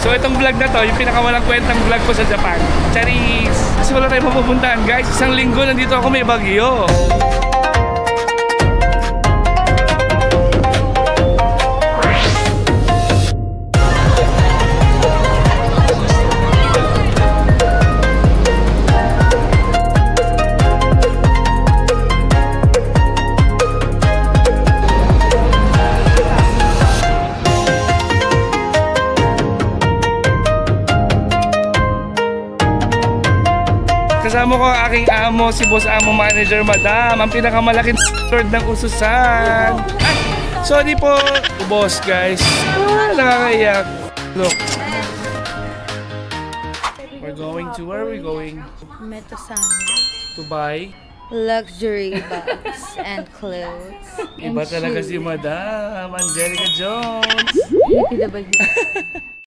So itong vlog na to, yung pinakawalang kwentang vlog ko sa Japan. Charis! Kasi wala tayong mapupuntahan guys. Isang linggo nandito ako, may bagyo. Kasama ko ang aking amo, si Boss Amo Manager Madam, ang pinakamalaking lord ng ususan. Ay, sorry po, boss guys. Nakakaiyak. Look. We're going to, where are we going? Metosan. To buy? Luxury bags and clothes. Iba and talaga shoes. si Madam, Angelica Jones. EPW.